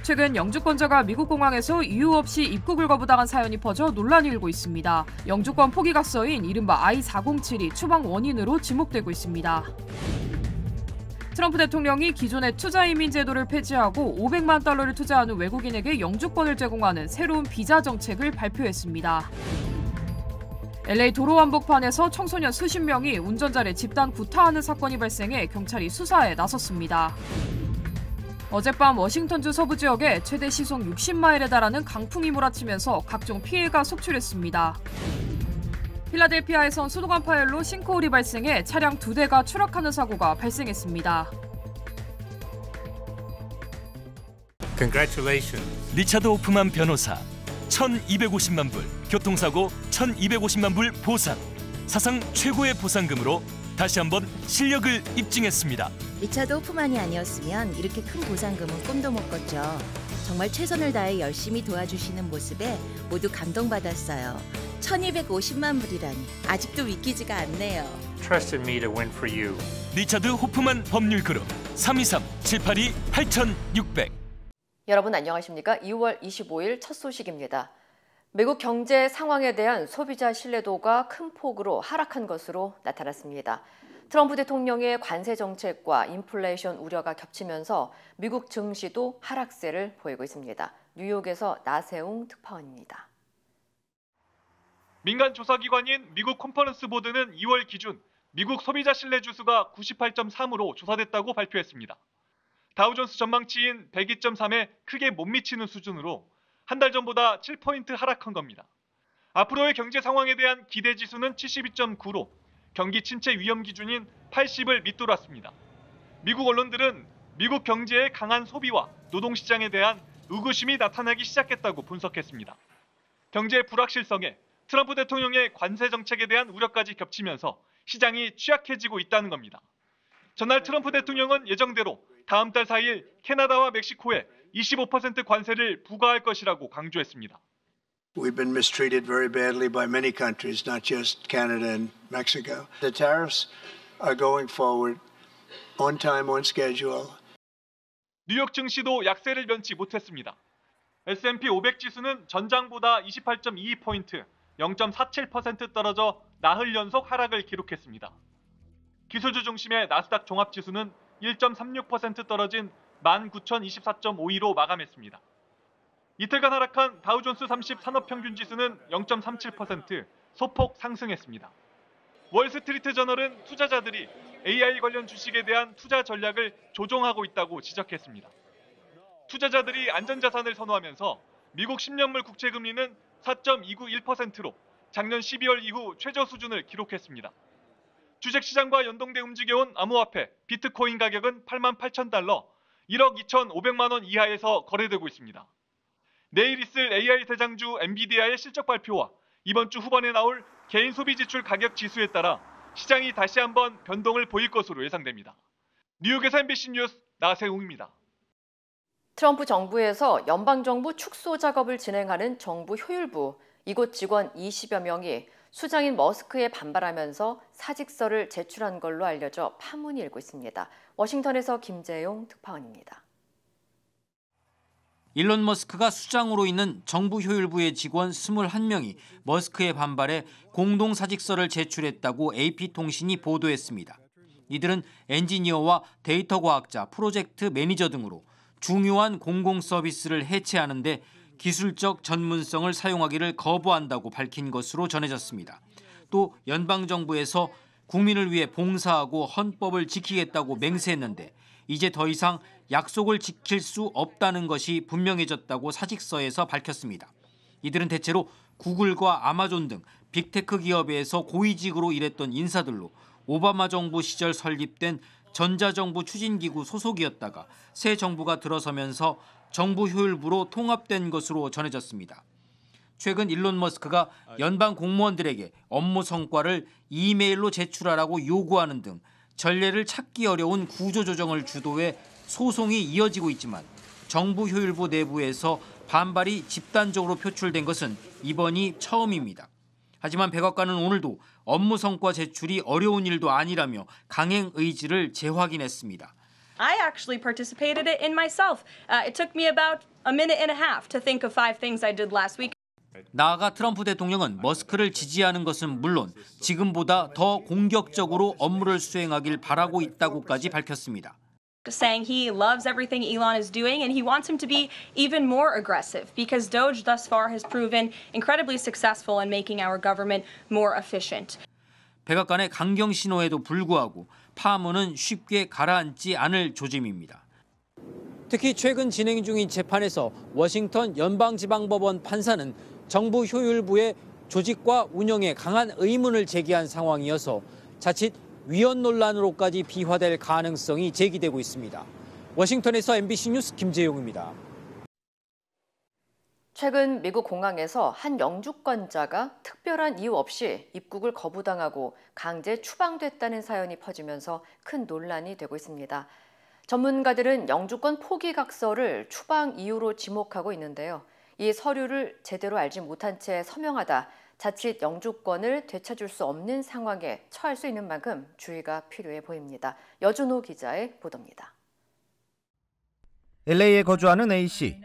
최근 영주권자가 미국 공항에서 이유 없이 입국을 거부당한 사연이 퍼져 논란이 일고 있습니다. 영주권 포기가 써인 이른바 I-407이 추방 원인으로 지목되고 있습니다. 트럼프 대통령이 기존의 투자이민 제도를 폐지하고 500만 달러를 투자하는 외국인에게 영주권을 제공하는 새로운 비자 정책을 발표했습니다. LA 도로 한복판에서 청소년 수십 명이 운전자를 집단 구타하는 사건이 발생해 경찰이 수사에 나섰습니다. 어젯밤 워싱턴주 서부 지역에 최대 시속 60마일에 달하는 강풍이 몰아치면서 각종 피해가 속출했습니다. 필라델피아에선 수도관 파열로 싱크홀이 발생해 차량 2대가 추락하는 사고가 발생했습니다. Congratulations. 리차드 호프만 변호사 1,250만 불, 교통사고 1,250만 불 보상. 사상 최고의 보상금으로 다시 한번 실력을 입증했습니다. 리차드 호프만이 아니었으면 이렇게 큰 보상금은 꿈도 못 꿨죠. 정말 최선을 다해 열심히 도와주시는 모습에 모두 감동받았어요. 1,250만 불이라니 아직도 믿기지가 않네요. Trusted me to win for you. 리차드 호프만 법률그룹 323-782-8600. 여러분 안녕하십니까? 2월 25일 첫 소식입니다. 미국 경제 상황에 대한 소비자 신뢰도가 큰 폭으로 하락한 것으로 나타났습니다. 트럼프 대통령의 관세 정책과 인플레이션 우려가 겹치면서 미국 증시도 하락세를 보이고 있습니다. 뉴욕에서 나세웅 특파원입니다. 민간 조사기관인 미국 컨퍼런스 보드는 2월 기준 미국 소비자 신뢰 지수가 98.3으로 조사됐다고 발표했습니다. 다우존스 전망치인 102.3에 크게 못 미치는 수준으로 한 달 전보다 7포인트 하락한 겁니다. 앞으로의 경제 상황에 대한 기대 지수는 72.9로 경기 침체 위험 기준인 80을 밑돌았습니다. 미국 언론들은 미국 경제의 강한 소비와 노동시장에 대한 의구심이 나타나기 시작했다고 분석했습니다. 경제의 불확실성에 트럼프 대통령의 관세 정책에 대한 우려까지 겹치면서 시장이 취약해지고 있다는 겁니다. 전날 트럼프 대통령은 예정대로 다음 달 4일 캐나다와 멕시코에 25% 관세를 부과할 것이라고 강조했습니다. We've been mistreated very badly by many countries, not just Canada and Mexico. The tariffs are going forward on time, on schedule. 뉴욕 증시도 약세를 면치 못했습니다. S&P 500 지수는 전장보다 28.22포인트, 0.47% 떨어져 나흘 연속 하락을 기록했습니다. 기술주 중심의 나스닥 종합지수는 1.36% 떨어진 19,024.52로 마감했습니다. 이틀간 하락한 다우존스 30 산업평균지수는 0.37% 소폭 상승했습니다. 월스트리트 저널은 투자자들이 AI 관련 주식에 대한 투자 전략을 조정하고 있다고 지적했습니다. 투자자들이 안전자산을 선호하면서 미국 10년물 국채금리는 4.291%로 작년 12월 이후 최저 수준을 기록했습니다. 주식시장과 연동돼 움직여온 암호화폐 비트코인 가격은 88,000달러, 1억 2,500만 원 이하에서 거래되고 있습니다. 내일 있을 AI 대장주 엔비디아의 실적 발표와 이번 주 후반에 나올 개인 소비 지출 가격 지수에 따라 시장이 다시 한번 변동을 보일 것으로 예상됩니다. 뉴욕에서 MBC 뉴스 나세웅입니다. 트럼프 정부에서 연방정부 축소 작업을 진행하는 정부 효율부, 이곳 직원 20여 명이 수장인 머스크에 반발하면서 사직서를 제출한 걸로 알려져 파문이 일고 있습니다. 워싱턴에서 김재용 특파원입니다. 일론 머스크가 수장으로 있는 정부 효율부의 직원 21명이 머스크의 반발에 공동 사직서를 제출했다고 AP통신이 보도했습니다. 이들은 엔지니어와 데이터 과학자, 프로젝트 매니저 등으로 중요한 공공 서비스를 해체하는데 기술적 전문성을 사용하기를 거부한다고 밝힌 것으로 전해졌습니다. 또 연방정부에서 국민을 위해 봉사하고 헌법을 지키겠다고 맹세했는데 이제 더 이상 약속을 지킬 수 없다는 것이 분명해졌다고 사직서에서 밝혔습니다. 이들은 대체로 구글과 아마존 등 빅테크 기업에서 고위직으로 일했던 인사들로 오바마 정부 시절 설립된 전자정부 추진기구 소속이었다가 새 정부가 들어서면서 정부 효율부로 통합된 것으로 전해졌습니다. 최근 일론 머스크가 연방 공무원들에게 업무 성과를 이메일로 제출하라고 요구하는 등 전례를 찾기 어려운 구조조정을 주도해 소송이 이어지고 있지만 정부 효율부 내부에서 반발이 집단적으로 표출된 것은 이번이 처음입니다. 하지만 백악관은 오늘도 업무 성과 제출이 어려운 일도 아니라며 강행 의지를 재확인했습니다. I actually participated in it myself. It took me about a minute and a half to think of 5 things I did last week. 나아가 트럼프 대통령은 머스크를 지지하는 것은 물론 지금보다 더 공격적으로 업무를 수행하길 바라고 있다고까지 밝혔습니다. Saying he loves everything Elon is doing and he wants him to be even more aggressive because Doge thus far has proven incredibly successful in making our government more efficient. 백악관의 강경 신호에도 불구하고 파문은 쉽게 가라앉지 않을 조짐입니다. 특히 최근 진행 중인 재판에서 워싱턴 연방지방법원 판사는 정부 효율부의 조직과 운영에 강한 의문을 제기한 상황이어서 자칫 위헌 논란으로까지 비화될 가능성이 제기되고 있습니다. 워싱턴에서 MBC 뉴스 김재용입니다. 최근 미국 공항에서 한 영주권자가 특별한 이유 없이 입국을 거부당하고 강제 추방됐다는 사연이 퍼지면서 큰 논란이 되고 있습니다. 전문가들은 영주권 포기각서를 추방 이유로 지목하고 있는데요. 이 서류를 제대로 알지 못한 채 서명하다 자칫 영주권을 되찾을 수 없는 상황에 처할 수 있는 만큼 주의가 필요해 보입니다. 여준호 기자의 보도입니다. LA에 거주하는 A씨.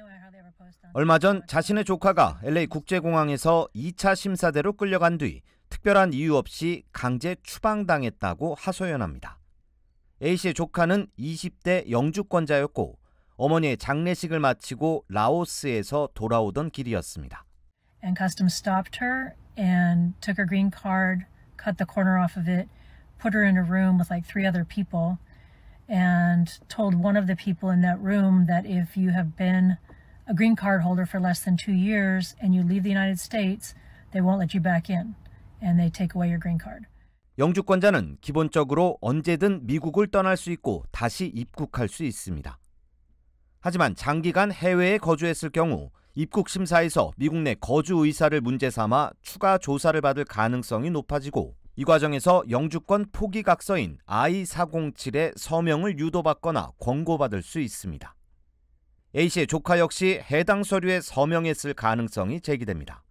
얼마 전 자신의 조카가 LA 국제공항에서 2차 심사대로 끌려간 뒤 특별한 이유 없이 강제 추방당했다고 하소연합니다. A씨의 조카는 20대 영주권자였고 어머니의 장례식을 마치고 라오스에서 돌아오던 길이었습니다. And customs stopped her and took her green card, cut the corner off of it, put her in a room with like 3 other people and told one of the people in that room that if you have been a green card holder for less than 2 years and you leave the United States, they won't let you back in and they take away your green card. 영주권자는 기본적으로 언제든 미국을 떠날 수 있고 다시 입국할 수 있습니다. 하지만 장기간 해외에 거주했을 경우 입국 심사에서 미국 내 거주 의사를 문제 삼아 추가 조사를 받을 가능성이 높아지고 이 과정에서 영주권 포기각서인 I-407의 서명을 유도받거나 권고받을 수 있습니다. A씨의 조카 역시 해당 서류에 서명했을 가능성이 제기됩니다.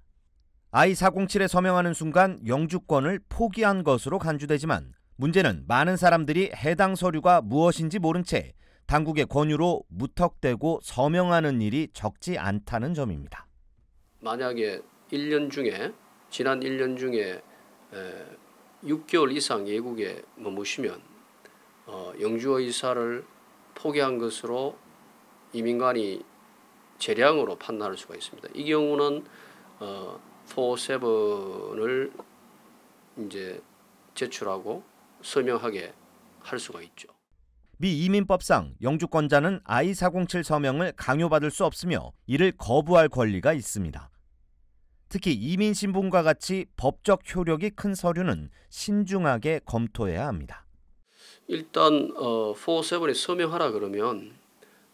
I-407에 서명하는 순간 영주권을 포기한 것으로 간주되지만 문제는 많은 사람들이 해당 서류가 무엇인지 모른 채 당국의 권유로 무턱대고 서명하는 일이 적지 않다는 점입니다. 만약에 1년 중에 지난 1년 중에 6개월 이상 외국에 머무시면 영주 의사를 포기한 것으로 이민관이 재량으로 판단할 수가 있습니다. 이 경우는 4-7을 이제 제출하고 서명하게 할 수가 있죠. 미 이민법상 영주권자는 I-407 서명을 강요받을 수 없으며 이를 거부할 권리가 있습니다. 특히 이민신분과 같이 법적 효력이 큰 서류는 신중하게 검토해야 합니다. 일단 4-7에 서명하라 그러면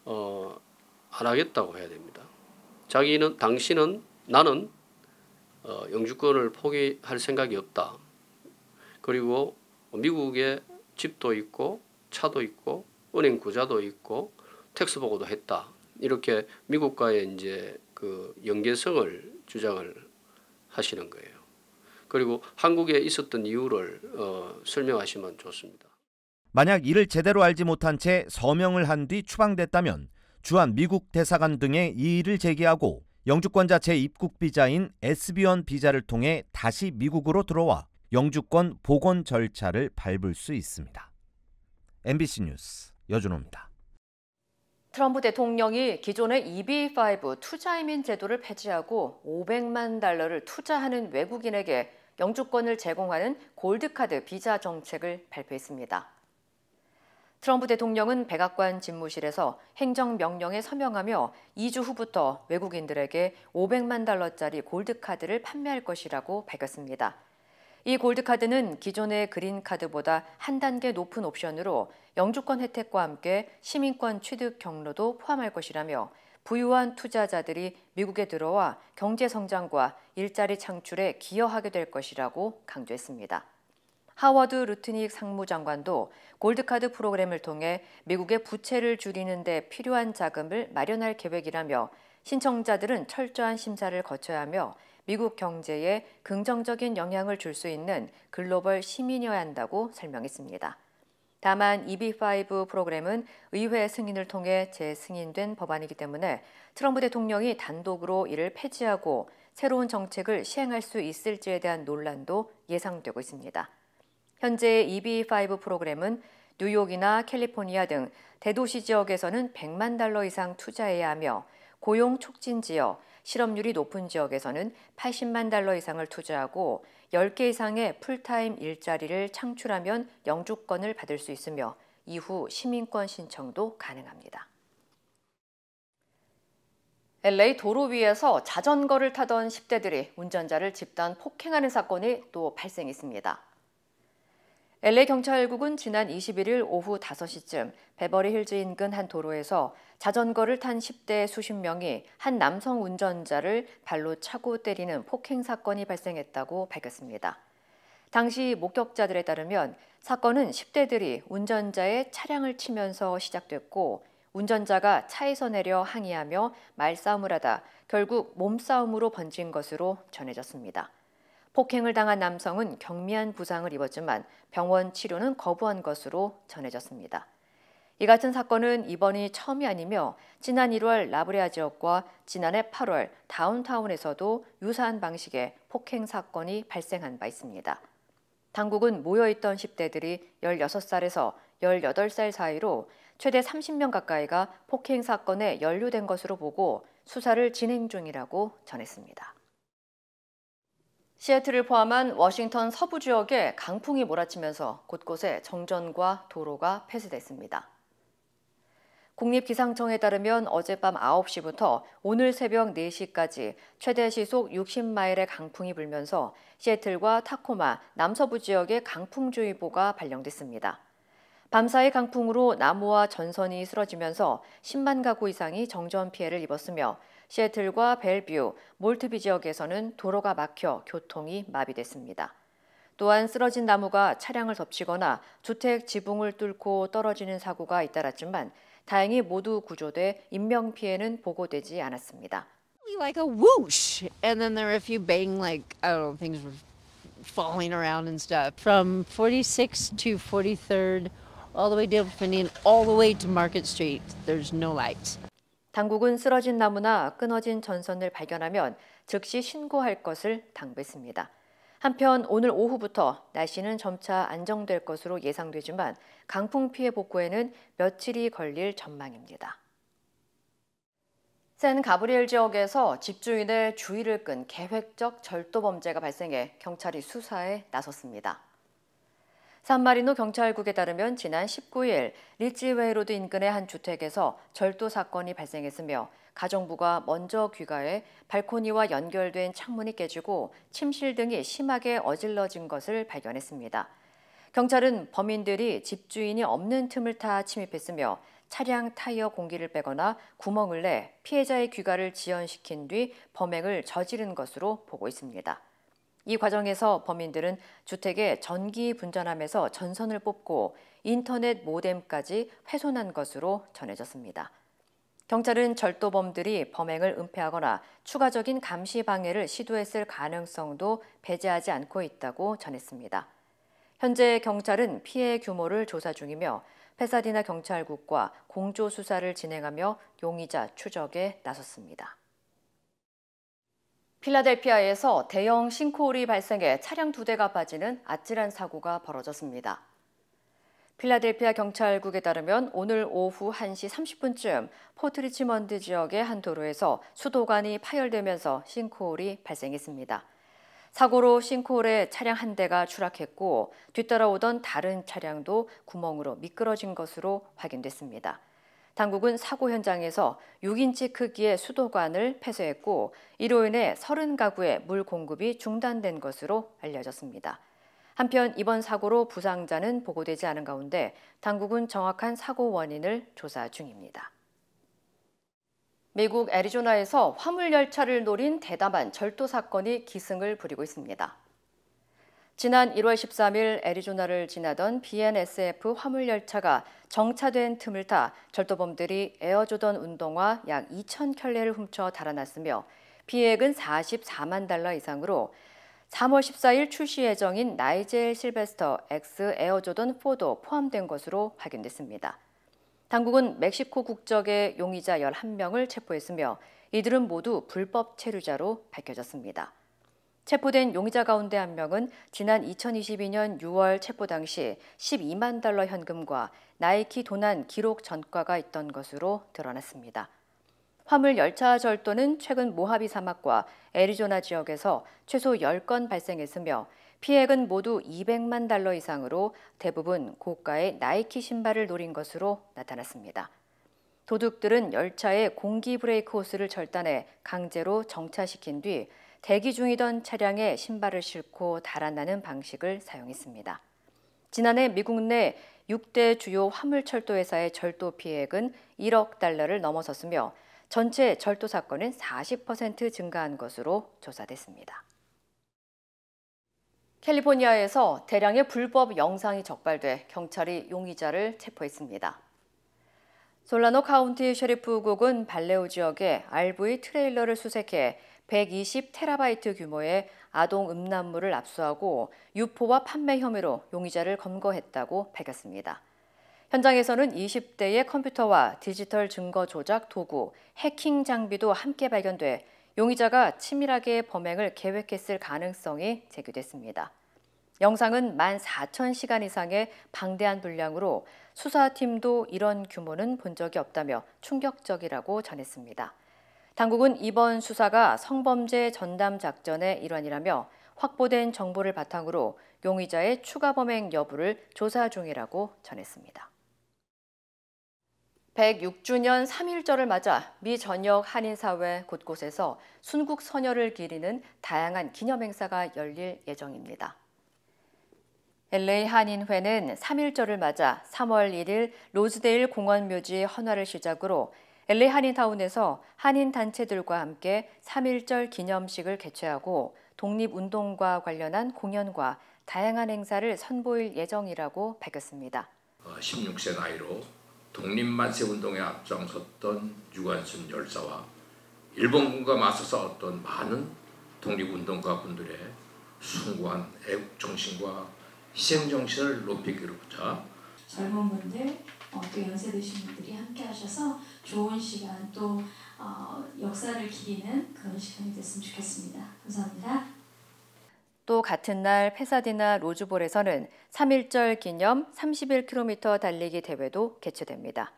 안 하겠다고 해야 됩니다. 당신은 나는 영주권을 포기할 생각이 없다. 그리고 미국에 집도 있고 차도 있고 은행 구자도 있고 텍스 보고도 했다. 이렇게 미국과의 이제 그 연계성을 주장을 하시는 거예요. 그리고 한국에 있었던 이유를 설명하시면 좋습니다. 만약 이를 제대로 알지 못한 채 서명을 한 뒤 추방됐다면 주한 미국 대사관 등에 이의를 제기하고 영주권자 재입국 비자인 SB1 비자를 통해 다시 미국으로 들어와 영주권 복원 절차를 밟을 수 있습니다. MBC 뉴스 여준호입니다. 트럼프 대통령이 기존의 EB-5 투자이민 제도를 폐지하고 $500만 투자하는 외국인에게 영주권을 제공하는 골드카드 비자 정책을 발표했습니다. 트럼프 대통령은 백악관 집무실에서 행정명령에 서명하며 2주 후부터 외국인들에게 $500만 골드카드를 판매할 것이라고 밝혔습니다. 이 골드카드는 기존의 그린카드보다 한 단계 높은 옵션으로 영주권 혜택과 함께 시민권 취득 경로도 포함할 것이라며 부유한 투자자들이 미국에 들어와 경제 성장과 일자리 창출에 기여하게 될 것이라고 강조했습니다. 하워드 루트닉 상무장관도 골드카드 프로그램을 통해 미국의 부채를 줄이는 데 필요한 자금을 마련할 계획이라며 신청자들은 철저한 심사를 거쳐야 하며 미국 경제에 긍정적인 영향을 줄 수 있는 글로벌 시민이어야 한다고 설명했습니다. 다만 EB5 프로그램은 의회 승인을 통해 재승인된 법안이기 때문에 트럼프 대통령이 단독으로 이를 폐지하고 새로운 정책을 시행할 수 있을지에 대한 논란도 예상되고 있습니다. 현재 EB5 프로그램은 뉴욕이나 캘리포니아 등 대도시 지역에서는 $100만 이상 투자해야 하며 고용 촉진 지역, 실업률이 높은 지역에서는 $80만 이상을 투자하고 10개 이상의 풀타임 일자리를 창출하면 영주권을 받을 수 있으며 이후 시민권 신청도 가능합니다. LA 도로 위에서 자전거를 타던 10대들이 운전자를 집단 폭행하는 사건이 또 발생했습니다. LA 경찰국은 지난 21일 오후 5시쯤 베버리 힐즈 인근 한 도로에서 자전거를 탄 10대 수십 명이 한 남성 운전자를 발로 차고 때리는 폭행 사건이 발생했다고 밝혔습니다. 당시 목격자들에 따르면 사건은 10대들이 운전자의 차량을 치면서 시작됐고 운전자가 차에서 내려 항의하며 말싸움을 하다 결국 몸싸움으로 번진 것으로 전해졌습니다. 폭행을 당한 남성은 경미한 부상을 입었지만 병원 치료는 거부한 것으로 전해졌습니다. 이 같은 사건은 이번이 처음이 아니며 지난 1월 라브레아 지역과 지난해 8월 다운타운에서도 유사한 방식의 폭행 사건이 발생한 바 있습니다. 당국은 모여있던 10대들이 16살에서 18살 사이로 최대 30명 가까이가 폭행 사건에 연루된 것으로 보고 수사를 진행 중이라고 전했습니다. 시애틀을 포함한 워싱턴 서부 지역에 강풍이 몰아치면서 곳곳에 정전과 도로가 폐쇄됐습니다. 국립기상청에 따르면 어젯밤 9시부터 오늘 새벽 4시까지 최대 시속 60마일의 강풍이 불면서 시애틀과 타코마, 남서부 지역에 강풍주의보가 발령됐습니다. 밤사이 강풍으로 나무와 전선이 쓰러지면서 10만 가구 이상이 정전 피해를 입었으며 시애틀과 벨뷰, 몰트비 지역에서는 도로가 막혀 교통이 마비됐습니다. 또한 쓰러진 나무가 차량을 덮치거나 주택 지붕을 뚫고 떨어지는 사고가 잇따랐지만 다행히 모두 구조돼 인명피해는 보고되지 않았습니다. Like a whoosh, and then there were a few bang, like, I don't know, things were falling around and stuff. From 46 to 43rd, all the way down Finian, all the way to Market Street, there's no lights. 당국은 쓰러진 나무나 끊어진 전선을 발견하면 즉시 신고할 것을 당부했습니다. 한편 오늘 오후부터 날씨는 점차 안정될 것으로 예상되지만 강풍 피해 복구에는 며칠이 걸릴 전망입니다. 샌 가브리엘 지역에서 집주인의 주의를 끈 계획적 절도 범죄가 발생해 경찰이 수사에 나섰습니다. 산마리노 경찰국에 따르면 지난 19일 리치웨이 로드 인근의 한 주택에서 절도 사건이 발생했으며 가정부가 먼저 귀가해 발코니와 연결된 창문이 깨지고 침실 등이 심하게 어질러진 것을 발견했습니다. 경찰은 범인들이 집주인이 없는 틈을 타 침입했으며 차량 타이어 공기를 빼거나 구멍을 내 피해자의 귀가를 지연시킨 뒤 범행을 저지른 것으로 보고 있습니다. 이 과정에서 범인들은 주택에 전기 분전함에서 전선을 뽑고 인터넷 모뎀까지 훼손한 것으로 전해졌습니다. 경찰은 절도범들이 범행을 은폐하거나 추가적인 감시 방해를 시도했을 가능성도 배제하지 않고 있다고 전했습니다. 현재 경찰은 피해 규모를 조사 중이며 페사디나 경찰국과 공조 수사를 진행하며 용의자 추적에 나섰습니다. 필라델피아에서 대형 싱크홀이 발생해 차량 2대가 빠지는 아찔한 사고가 벌어졌습니다. 필라델피아 경찰국에 따르면 오늘 오후 1시 30분쯤 포트 리치먼드 지역의 한 도로에서 수도관이 파열되면서 싱크홀이 발생했습니다. 사고로 싱크홀에 차량 한 대가 추락했고 뒤따라오던 다른 차량도 구멍으로 미끄러진 것으로 확인됐습니다. 당국은 사고 현장에서 6인치 크기의 수도관을 폐쇄했고 이로 인해 30가구의 물 공급이 중단된 것으로 알려졌습니다. 한편 이번 사고로 부상자는 보고되지 않은 가운데 당국은 정확한 사고 원인을 조사 중입니다. 미국 애리조나에서 화물열차를 노린 대담한 절도 사건이 기승을 부리고 있습니다. 지난 1월 13일 애리조나를 지나던 BNSF 화물열차가 정차된 틈을 타 절도범들이 에어조던 운동화 약 2,000켤레를 훔쳐 달아났으며 피해액은 $44만 이상으로 3월 14일 출시 예정인 나이젤 실베스터 X 에어조던 4도 포함된 것으로 확인됐습니다. 당국은 멕시코 국적의 용의자 11명을 체포했으며 이들은 모두 불법 체류자로 밝혀졌습니다. 체포된 용의자 가운데 한 명은 지난 2022년 6월 체포 당시 $12만 현금과 나이키 도난 기록 전과가 있던 것으로 드러났습니다. 화물 열차 절도는 최근 모하비 사막과 애리조나 지역에서 최소 10건 발생했으며 피해액은 모두 $200만 이상으로 대부분 고가의 나이키 신발을 노린 것으로 나타났습니다. 도둑들은 열차의 공기 브레이크 호스를 절단해 강제로 정차시킨 뒤 대기 중이던 차량에 신발을 싣고 달아나는 방식을 사용했습니다. 지난해 미국 내 6대 주요 화물철도 회사의 절도 피해액은 $1억 를 넘어섰으며 전체 절도 사건은 40% 증가한 것으로 조사됐습니다. 캘리포니아에서 대량의 불법 영상이 적발돼 경찰이 용의자를 체포했습니다. 솔라노 카운티 셰리프국은 발레오 지역에 RV 트레일러를 수색해 120테라바이트 규모의 아동 음란물을 압수하고 유포와 판매 혐의로 용의자를 검거했다고 밝혔습니다. 현장에서는 20대의 컴퓨터와 디지털 증거 조작 도구, 해킹 장비도 함께 발견돼 용의자가 치밀하게 범행을 계획했을 가능성이 제기됐습니다. 영상은 14,000시간 이상의 방대한 분량으로 수사팀도 이런 규모는 본 적이 없다며 충격적이라고 전했습니다. 당국은 이번 수사가 성범죄 전담 작전의 일환이라며 확보된 정보를 바탕으로 용의자의 추가 범행 여부를 조사 중이라고 전했습니다. 106주년 3.1절을 맞아 미 전역 한인사회 곳곳에서 순국 선열을 기리는 다양한 기념 행사가 열릴 예정입니다. LA 한인회는 3.1절을 맞아 3월 1일 로즈데일 공원묘지 헌화를 시작으로 LA 한인타운에서 한인단체들과 함께 3.1절 기념식을 개최하고 독립운동과 관련한 공연과 다양한 행사를 선보일 예정이라고 밝혔습니다. 16세 나이로 독립만세운동에 앞장섰던 유관순 열사와 일본군과 맞서 싸웠던 많은 독립운동가 분들의 숭고한 애국정신과 희생정신을 높이기로자 젊은 분들, 또 연세 드신 분들이 함께 하셔서 좋은 시간 또 역사를 기리는 그런 시간이 됐으면 좋겠습니다. 감사합니다. 또 같은 날 페사디나 로즈볼에서는 3.1절 기념 31km 달리기 대회도 개최됩니다.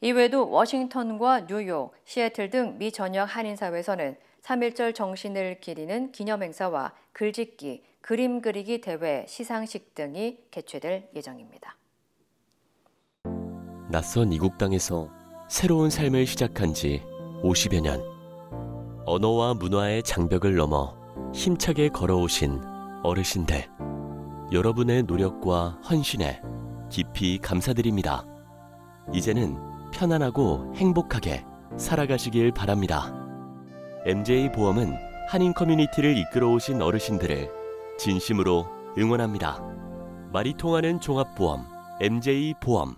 이외에도 워싱턴과 뉴욕, 시애틀 등 미 전역 한인사회에서는 3.1절 정신을 기리는 기념 행사와 글짓기, 그림 그리기 대회, 시상식 등이 개최될 예정입니다. 낯선 이국 땅에서 새로운 삶을 시작한 지 50여 년. 언어와 문화의 장벽을 넘어 힘차게 걸어오신 어르신들. 여러분의 노력과 헌신에 깊이 감사드립니다. 이제는 편안하고 행복하게 살아가시길 바랍니다. MJ보험은 한인 커뮤니티를 이끌어오신 어르신들을 진심으로 응원합니다. 말이 통하는 종합보험 MJ보험.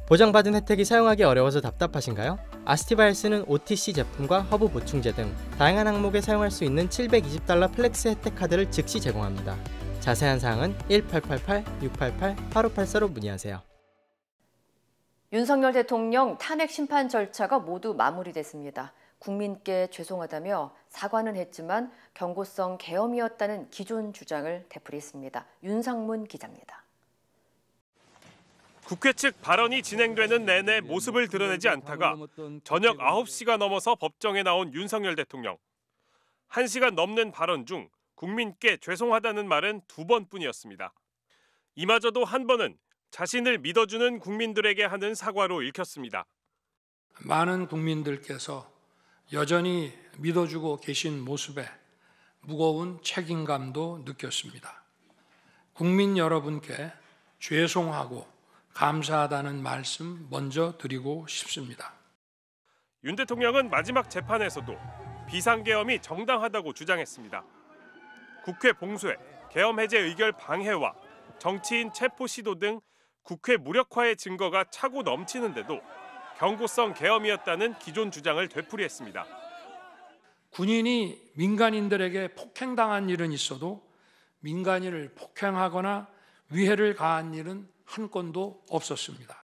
보장받은 혜택이 사용하기 어려워서 답답하신가요? 아스티바헬스는 OTC 제품과 허브 보충제 등 다양한 항목에 사용할 수 있는 $720 플렉스 혜택 카드를 즉시 제공합니다. 자세한 사항은 1888-688-8584로 문의하세요. 윤석열 대통령 탄핵 심판 절차가 모두 마무리됐습니다. 국민께 죄송하다며 사과는 했지만 경고성 계엄이었다는 기존 주장을 되풀이했습니다. 윤상문 기자입니다. 국회 측 발언이 진행되는 내내 모습을 드러내지 않다가 저녁 9시가 넘어서 법정에 나온 윤석열 대통령. 1시간 넘는 발언 중 국민께 죄송하다는 말은 2번뿐이었습니다. 이마저도 한 번은 자신을 믿어주는 국민들에게 하는 사과로 읽혔습니다. 많은 국민들께서 여전히 믿어주고 계신 모습에 무거운 책임감도 느꼈습니다. 국민 여러분께 죄송하고 감사하다는 말씀 먼저 드리고 싶습니다. 윤 대통령은 마지막 재판에서도 비상계엄이 정당하다고 주장했습니다. 국회 봉쇄, 계엄 해제 의결 방해와 정치인 체포 시도 등 국회 무력화의 증거가 차고 넘치는데도 경고성 계엄이었다는 기존 주장을 되풀이했습니다. 군인이 민간인들에게 폭행당한 일은 있어도 민간인을 폭행하거나 위해를 가한 일은 한 건도 없었습니다.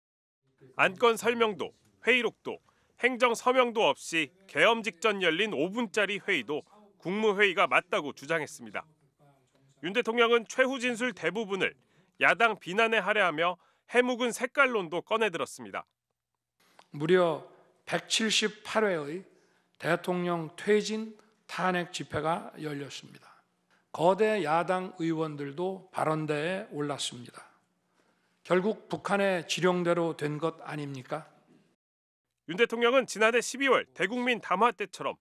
안건 설명도, 회의록도, 행정 서명도 없이 계엄 직전 열린 5분짜리 회의도 국무회의가 맞다고 주장했습니다. 윤 대통령은 최후 진술 대부분을 야당 비난에 할애하며 해묵은 색깔론도 꺼내들었습니다. 무려 178회의 대통령 퇴진 탄핵 집회가 열렸습니다. 거대 야당 의원들도 발언대에 올랐습니다. 결국 북한의 지령대로 된 것 아닙니까? 윤 대통령은 지난해 12월 대국민 담화 때처럼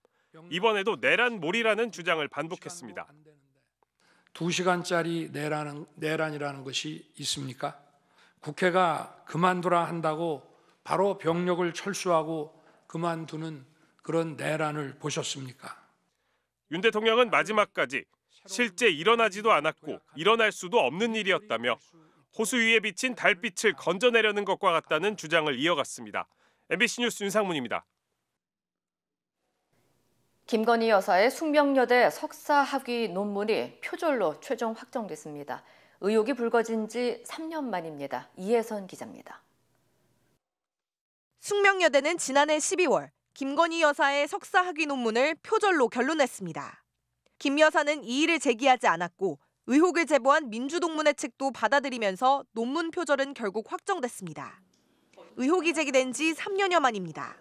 이번에도 내란몰이라는 주장을 반복했습니다. 2시간짜리 내란이라는 것이 있습니까? 국회가 그만두라 한다고 바로 병력을 철수하고 그만두는 그런 내란을 보셨습니까? 윤 대통령은 마지막까지 실제 일어나지도 않았고 일어날 수도 없는 일이었다며 호수 위에 비친 달빛을 건져내려는 것과 같다는 주장을 이어갔습니다. MBC 뉴스 윤상문입니다. 김건희 여사의 숙명여대 석사 학위 논문이 표절로 최종 확정됐습니다. 의혹이 불거진 지 3년 만입니다. 이혜선 기자입니다. 숙명여대는 지난해 12월 김건희 여사의 석사 학위 논문을 표절로 결론냈습니다. 김 여사는 이의를 제기하지 않았고 의혹을 제보한 민주동문회 측도 받아들이면서 논문 표절은 결국 확정됐습니다. 의혹이 제기된 지 3년여 만입니다.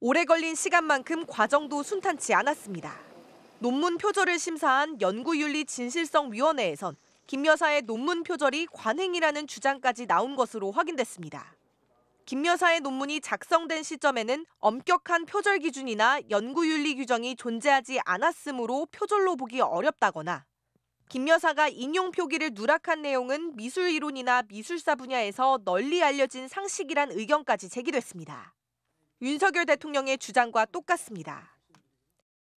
오래 걸린 시간만큼 과정도 순탄치 않았습니다. 논문 표절을 심사한 연구윤리진실성위원회에선 김 여사의 논문 표절이 관행이라는 주장까지 나온 것으로 확인됐습니다. 김 여사의 논문이 작성된 시점에는 엄격한 표절 기준이나 연구윤리 규정이 존재하지 않았으므로 표절로 보기 어렵다거나 김 여사가 인용 표기를 누락한 내용은 미술 이론이나 미술사 분야에서 널리 알려진 상식이란 의견까지 제기됐습니다. 윤석열 대통령의 주장과 똑같습니다.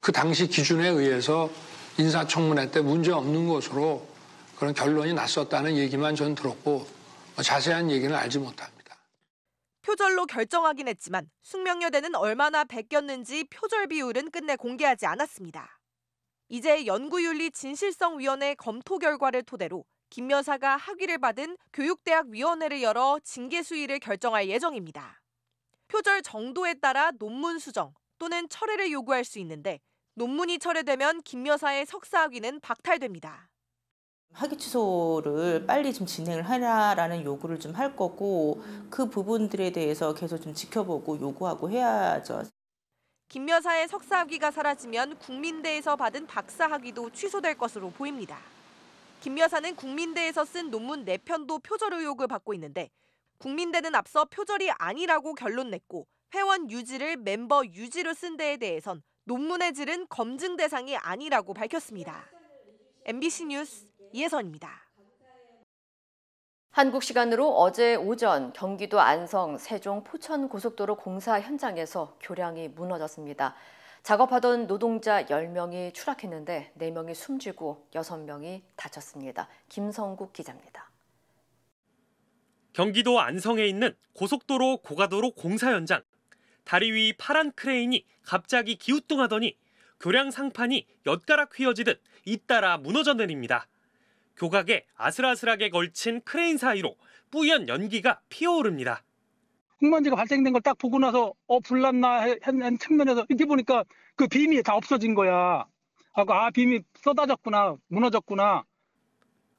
그 당시 기준에 의해서 인사청문회 때 문제 없는 것으로 그런 결론이 났었다는 얘기만 전 들었고 자세한 얘기는 알지 못합니다. 표절로 결정하긴 했지만 숙명여대는 얼마나 베꼈는지 표절 비율은 끝내 공개하지 않았습니다. 이제 연구윤리진실성위원회 검토 결과를 토대로 김 여사가 학위를 받은 교육대학위원회를 열어 징계 수위를 결정할 예정입니다. 표절 정도에 따라 논문 수정 또는 철회를 요구할 수 있는데 논문이 철회되면 김 여사의 석사 학위는 박탈됩니다. 학위 취소를 빨리 좀 진행을 하라라는 요구를 좀 할 거고 그 부분들에 대해서 계속 좀 지켜보고 요구하고 해야죠. 김 여사의 석사 학위가 사라지면 국민대에서 받은 박사 학위도 취소될 것으로 보입니다. 김 여사는 국민대에서 쓴 논문 4편도 표절 의혹을 받고 있는데 국민대는 앞서 표절이 아니라고 결론 냈고 회원 유지를 멤버 유지로 쓴 데에 대해선 논문의 질은 검증 대상이 아니라고 밝혔습니다. MBC 뉴스 이혜선입니다. 한국 시간으로 어제 오전 경기도 안성 세종 포천 고속도로 공사 현장에서 교량이 무너졌습니다. 작업하던 노동자 10명이 추락했는데 4명이 숨지고 6명이 다쳤습니다. 김성국 기자입니다. 경기도 안성에 있는 고속도로 고가도로 공사 현장. 다리 위 파란 크레인이 갑자기 기우뚱하더니 교량 상판이 엿가락 휘어지듯 잇따라 무너져 내립니다. 교각에 아슬아슬하게 걸친 크레인 사이로 뿌연 연기가 피어오릅니다. 흙먼지가 발생된 걸 딱 보고 나서 불났나 한 측면에서 이렇게 보니까 그 빔이 다 없어진 거야. 아, 빔이 쏟아졌구나, 무너졌구나.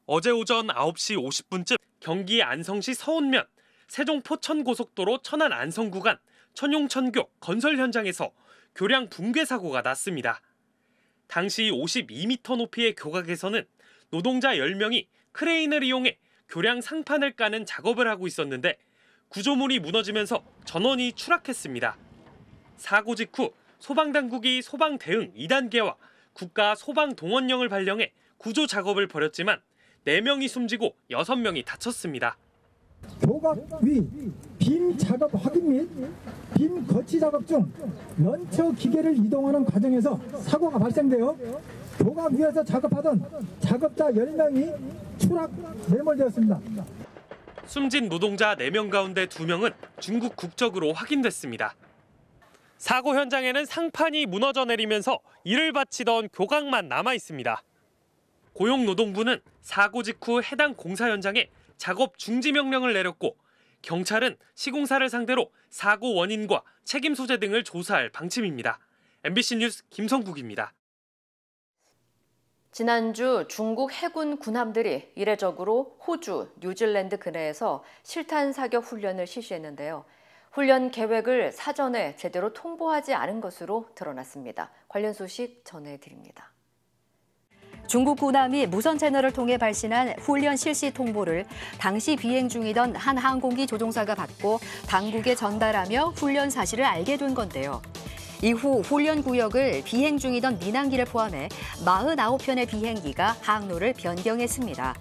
어제 오전 9시 50분쯤 경기 안성시 서운면 세종 포천 고속도로 천안 안성 구간 천용천교 건설 현장에서 교량 붕괴 사고가 났습니다. 당시 52m 높이의 교각에서는 노동자 10명이 크레인을 이용해 교량 상판을 까는 작업을 하고 있었는데 구조물이 무너지면서 전원이 추락했습니다. 사고 직후 소방당국이 소방 대응 2단계와 국가 소방동원령을 발령해 구조 작업을 벌였지만 4명이 숨지고 6명이 다쳤습니다. 교각 위 빔 작업 확인 및 빔 거치 작업 중 런처 기계를 이동하는 과정에서 사고가 발생되어 교각 위에서 작업하던 작업자 10명이 추락 매몰되었습니다. 숨진 노동자 4명 가운데 2명은 중국 국적으로 확인됐습니다. 사고 현장에는 상판이 무너져 내리면서 이를 바치던 교각만 남아 있습니다. 고용노동부는 사고 직후 해당 공사 현장에 작업 중지 명령을 내렸고 경찰은 시공사를 상대로 사고 원인과 책임 소재 등을 조사할 방침입니다. MBC 뉴스 김성국입니다. 지난주 중국 해군 군함들이 이례적으로 호주, 뉴질랜드 근해에서 실탄 사격 훈련을 실시했는데요. 훈련 계획을 사전에 제대로 통보하지 않은 것으로 드러났습니다. 관련 소식 전해드립니다. 중국 군함이 무선 채널을 통해 발신한 훈련 실시 통보를 당시 비행 중이던 한 항공기 조종사가 받고 당국에 전달하며 훈련 사실을 알게 된 건데요. 이후 훈련 구역을 비행 중이던 민항기를 포함해 49편의 비행기가 항로를 변경했습니다.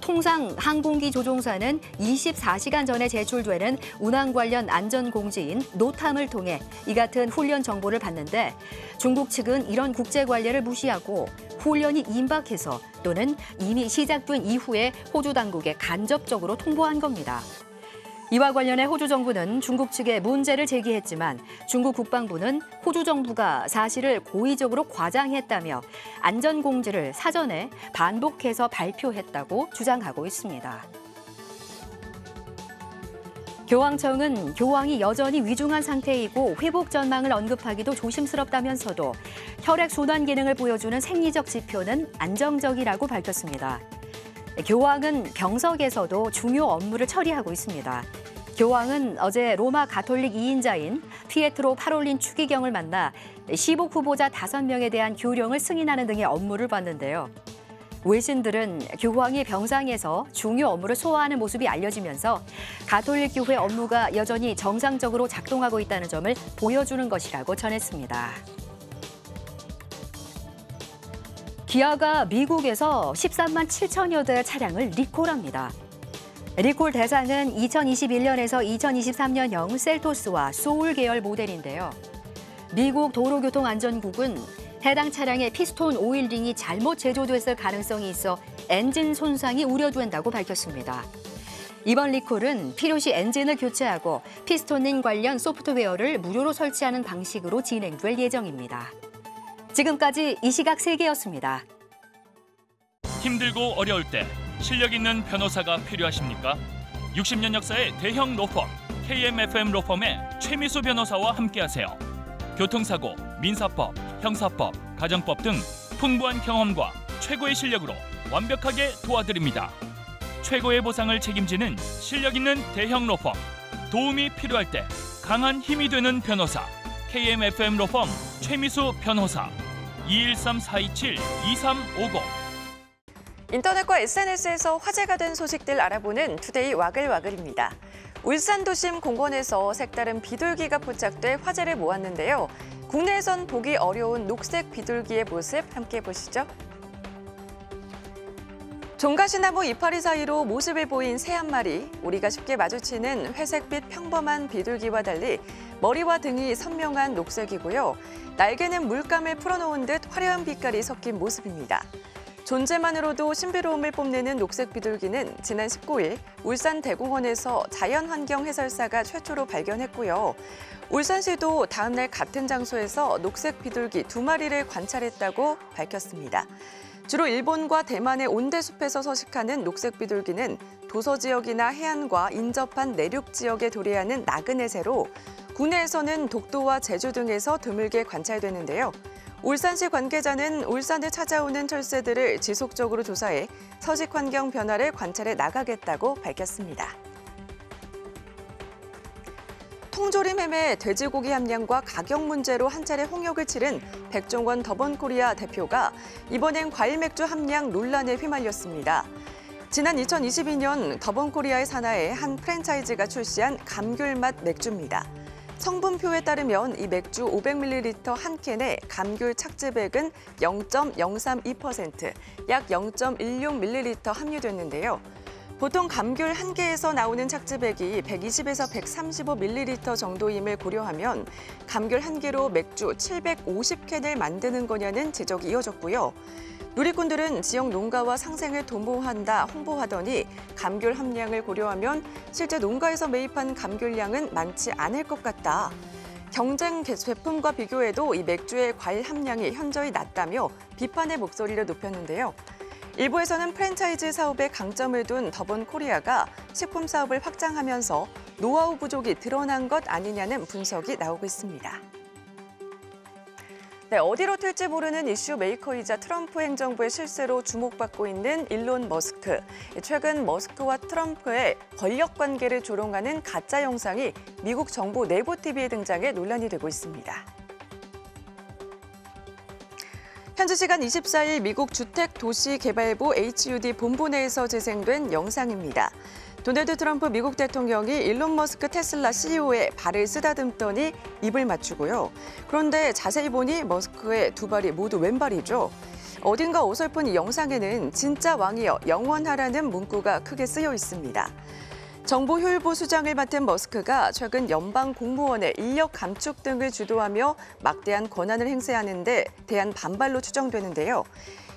통상 항공기 조종사는 24시간 전에 제출되는 운항 관련 안전공지인 노탐을 통해 이 같은 훈련 정보를 받는데 중국 측은 이런 국제 관례를 무시하고 훈련이 임박해서 또는 이미 시작된 이후에 호주 당국에 간접적으로 통보한 겁니다. 이와 관련해 호주 정부는 중국 측에 문제를 제기했지만 중국 국방부는 호주 정부가 사실을 고의적으로 과장했다며 안전공지를 사전에 반복해서 발표했다고 주장하고 있습니다. 교황청은 교황이 여전히 위중한 상태이고 회복 전망을 언급하기도 조심스럽다면서도 혈액순환 기능을 보여주는 생리적 지표는 안정적이라고 밝혔습니다. 교황은 병석에서도 중요 업무를 처리하고 있습니다. 교황은 어제 로마 가톨릭 2인자인 피에트로 파롤린 추기경을 만나 시복 후보자 5명에 대한 교령을 승인하는 등의 업무를 봤는데요. 외신들은 교황이 병상에서 중요 업무를 소화하는 모습이 알려지면서 가톨릭 교회 업무가 여전히 정상적으로 작동하고 있다는 점을 보여주는 것이라고 전했습니다. 기아가 미국에서 13만 7천여 대의 차량을 리콜합니다. 리콜 대상은 2021년에서 2023년형 셀토스와 소울 계열 모델인데요. 미국 도로교통안전국은 해당 차량의 피스톤 오일링이 잘못 제조됐을 가능성이 있어 엔진 손상이 우려된다고 밝혔습니다. 이번 리콜은 필요시 엔진을 교체하고 피스톤링 관련 소프트웨어를 무료로 설치하는 방식으로 진행될 예정입니다. 지금까지 이 시각 세계였습니다. 힘들고 어려울 때 실력 있는 변호사가 필요하십니까? 60년 역사의 대형 로펌 KMFM 로펌의 최미수 변호사와 함께하세요. 교통사고, 민사법, 형사법, 가정법 등 풍부한 경험과 최고의 실력으로 완벽하게 도와드립니다. 최고의 보상을 책임지는 실력 있는 대형 로펌, 도움이 필요할 때 강한 힘이 되는 변호사 KMFM 로펌 최미수 변호사 213-427-2350. 인터넷과 SNS에서 화제가 된 소식들 알아보는 투데이 와글와글입니다. 울산 도심 공원에서 색다른 비둘기가 포착돼 화제를 모았는데요. 국내에선 보기 어려운 녹색 비둘기의 모습 함께 보시죠. 종가시나무 이파리 사이로 모습을 보인 새 한 마리. 우리가 쉽게 마주치는 회색빛 평범한 비둘기와 달리 머리와 등이 선명한 녹색이고요. 날개는 물감을 풀어놓은 듯 화려한 빛깔이 섞인 모습입니다. 존재만으로도 신비로움을 뽐내는 녹색 비둘기는 지난 19일 울산 대공원에서 자연환경해설사가 최초로 발견했고요. 울산시도 다음 날 같은 장소에서 녹색 비둘기 2마리를 관찰했다고 밝혔습니다. 주로 일본과 대만의 온대숲에서 서식하는 녹색 비둘기는 도서 지역이나 해안과 인접한 내륙 지역에 도래하는 나그네 새로 국내에서는 독도와 제주 등에서 드물게 관찰되는데요. 울산시 관계자는 울산에 찾아오는 철새들을 지속적으로 조사해 서식 환경 변화를 관찰해 나가겠다고 밝혔습니다. 통조림 햄의 돼지고기 함량과 가격 문제로 한 차례 홍역을 치른 백종원 더본코리아 대표가 이번엔 과일 맥주 함량 논란에 휘말렸습니다. 지난 2022년 더본코리아의 산하에 한 프랜차이즈가 출시한 감귤맛 맥주입니다. 성분표에 따르면 이 맥주 500ml 한 캔에 감귤 착즙액은 0.032%, 약 0.16ml 함유됐는데요. 보통 감귤 한 개에서 나오는 착즙액이 120에서 135ml 정도임을 고려하면 감귤 한 개로 맥주 750캔을 만드는 거냐는 지적이 이어졌고요. 누리꾼들은 지역 농가와 상생을 도모한다 홍보하더니 감귤 함량을 고려하면 실제 농가에서 매입한 감귤량은 많지 않을 것 같다. 경쟁 제품과 비교해도 이 맥주의 과일 함량이 현저히 낮다며 비판의 목소리를 높였는데요. 일부에서는 프랜차이즈 사업에 강점을 둔 더본코리아가 식품 사업을 확장하면서 노하우 부족이 드러난 것 아니냐는 분석이 나오고 있습니다. 네, 어디로 튈지 모르는 이슈 메이커이자 트럼프 행정부의 실세로 주목받고 있는 일론 머스크. 최근 머스크와 트럼프의 권력 관계를 조롱하는 가짜 영상이 미국 정부 내부 TV에 등장해 논란이 되고 있습니다. 현지 시간 24일 미국 주택도시개발부 HUD 본부 내에서 재생된 영상입니다. 도널드 트럼프 미국 대통령이 일론 머스크 테슬라 CEO의 발을 쓰다듬더니 입을 맞추고요. 그런데 자세히 보니 머스크의 두 발이 모두 왼발이죠. 어딘가 어설픈 이 영상에는 진짜 왕이여 영원하라는 문구가 크게 쓰여 있습니다. 정보효율부 수장을 맡은 머스크가 최근 연방 공무원의 인력 감축 등을 주도하며 막대한 권한을 행사하는 데 대한 반발로 추정되는데요.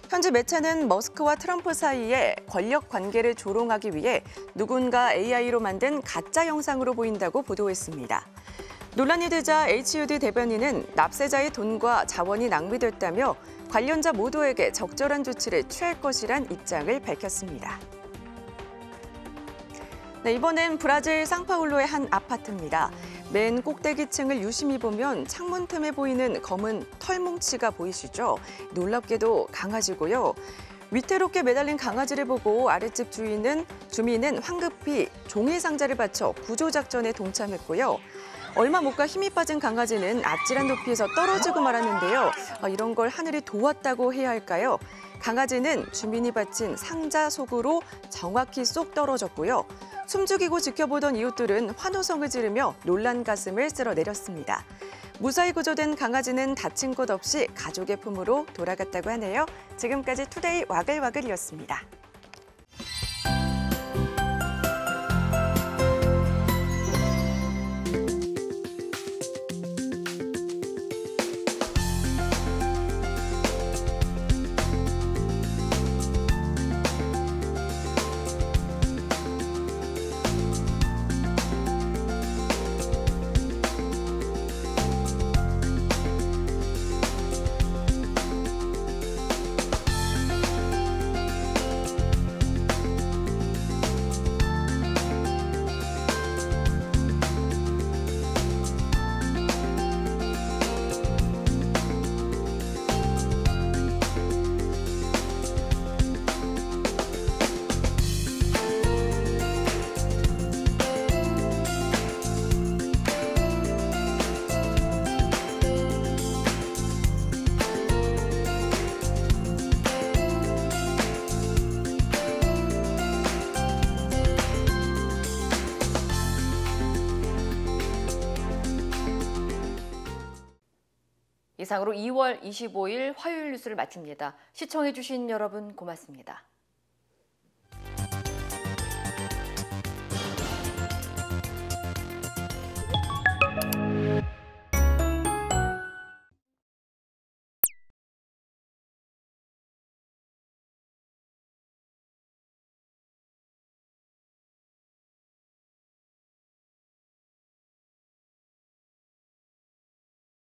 현지 매체는 머스크와 트럼프 사이에 권력 관계를 조롱하기 위해 누군가 AI로 만든 가짜 영상으로 보인다고 보도했습니다. 논란이 되자 HUD 대변인은 납세자의 돈과 자원이 낭비됐다며 관련자 모두에게 적절한 조치를 취할 것이란 입장을 밝혔습니다. 네, 이번엔 브라질 상파울루의 한 아파트입니다. 맨 꼭대기층을 유심히 보면 창문 틈에 보이는 검은 털뭉치가 보이시죠? 놀랍게도 강아지고요. 위태롭게 매달린 강아지를 보고 아랫집 주민은 황급히 종이 상자를 받쳐 구조작전에 동참했고요. 얼마 못 가 힘이 빠진 강아지는 아찔한 높이에서 떨어지고 말았는데요. 이런 걸 하늘이 도왔다고 해야 할까요? 강아지는 주민이 받친 상자 속으로 정확히 쏙 떨어졌고요. 숨죽이고 지켜보던 이웃들은 환호성을 지르며 놀란 가슴을 쓸어내렸습니다. 무사히 구조된 강아지는 다친 곳 없이 가족의 품으로 돌아갔다고 하네요. 지금까지 투데이 와글와글이었습니다. 이상으로 2월 25일 화요일 뉴스를 마칩니다. 시청해주신 여러분 고맙습니다.